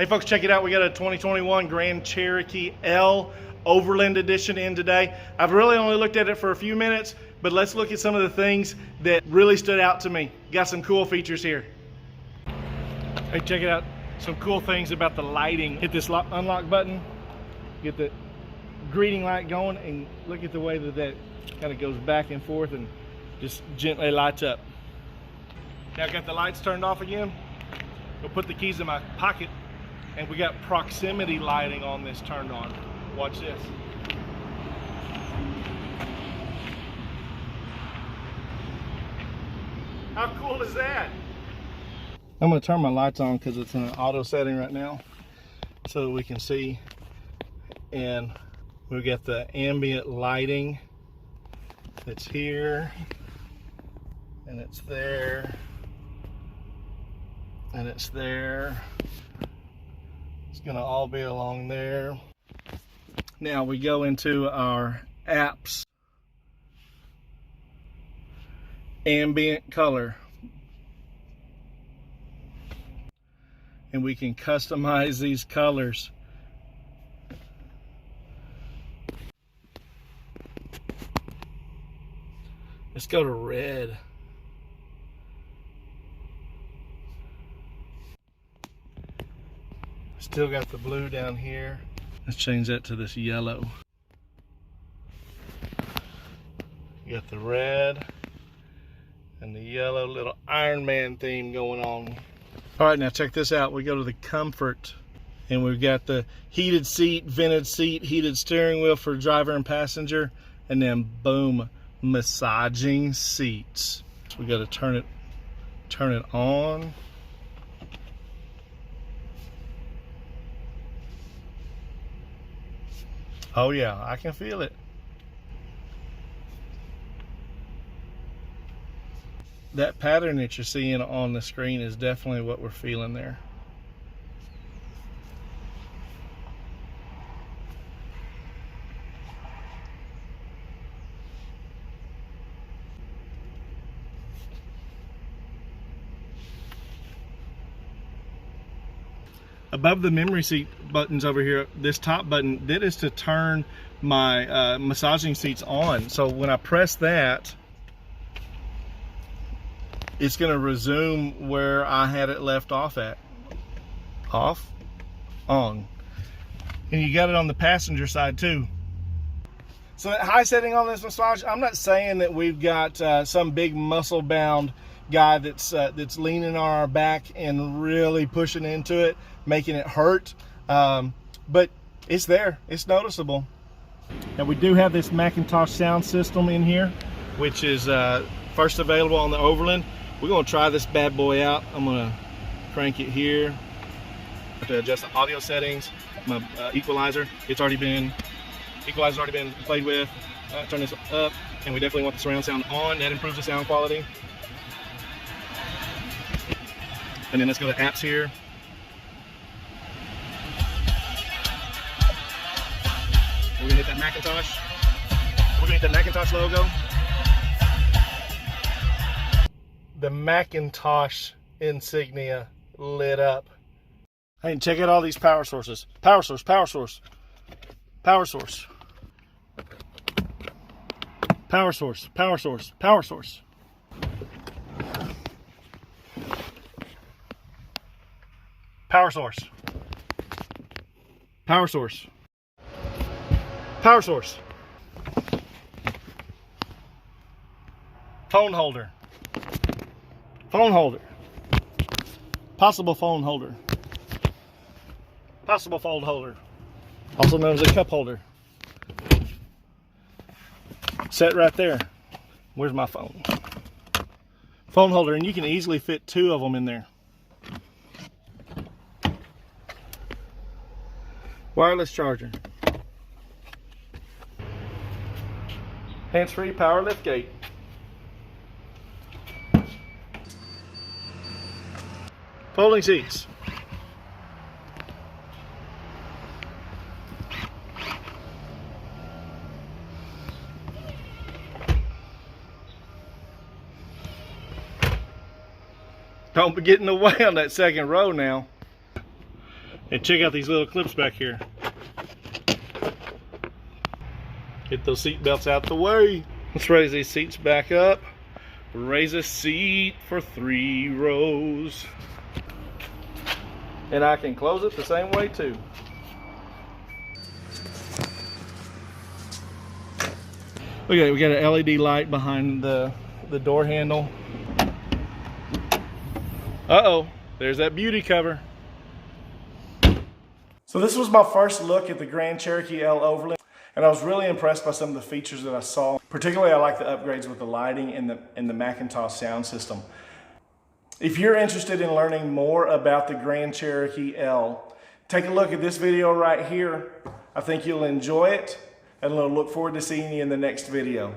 Hey folks, check it out. We got a 2021 Grand Cherokee L Overland edition in today. I've really only looked at it for a few minutes, but let's look at some of the things that really stood out to me. Got some cool features here. Hey, check it out. Some cool things about the lighting. Hit this unlock button, get the greeting light going, and look at the way that kind of goes back and forth and just gently lights up. Now I've got the lights turned off again. We'll put the keys in my pocket, and we got proximity lighting on this turned on. Watch this. How cool is that? I'm going to turn my lights on because it's in an auto setting right now so that we can see. And we've got the ambient lighting that's here, and it's there, and it's there. It's going to all be along there. Now we go into our apps. Ambient color. And we can customize these colors. Let's go to red. Still got the blue down here. Let's change that to this yellow. You got the red and the yellow, little Iron Man theme going on. All right, now check this out. We go to the comfort, and we've got the heated seat, vented seat, heated steering wheel for driver and passenger, and then boom, massaging seats. So we got to turn it on. Oh yeah, I can feel it. That pattern that you're seeing on the screen is definitely what we're feeling there. Above the memory seat buttons over here, this top button, that is to turn my massaging seats on. So when I press that, it's going to resume where I had it left off at. Off, on. And you got it on the passenger side too. So that high setting on this massage, I'm not saying that we've got some big muscle bound guy that's leaning on our back and really pushing into it, making it hurt, but it's there, it's noticeable. Now we do have this McIntosh sound system in here, which is first available on the Overland. We're going to try this bad boy out. I'm going to crank it here. I have to adjust the audio settings. My equalizer's already been played with. Turn this up, and we definitely want the surround sound on. That improves the sound quality. And then let's go to apps here. We're gonna hit that McIntosh. We're gonna hit that McIntosh logo. The McIntosh insignia lit up. Hey, check out all these power sources. Power source, power source, power source, power source, power source, power source. Power source. Power source. Power source. Phone holder. Phone holder. Possible phone holder. Possible phone holder. Also known as a cup holder. Set right there. Where's my phone? Phone holder, and you can easily fit two of them in there. Wireless charger. Hands-free power liftgate. Folding seats. Don't be getting away on that second row now. And check out these little clips back here. Get those seat belts out the way. Let's raise these seats back up. Raise a seat for 3 rows. And I can close it the same way too. Okay, we got an LED light behind the door handle. Uh-oh, there's that beauty cover. So this was my first look at the Grand Cherokee L Overland, and I was really impressed by some of the features that I saw. Particularly, I like the upgrades with the lighting and the McIntosh sound system. If you're interested in learning more about the Grand Cherokee L, take a look at this video right here. I think you'll enjoy it, and I'll look forward to seeing you in the next video.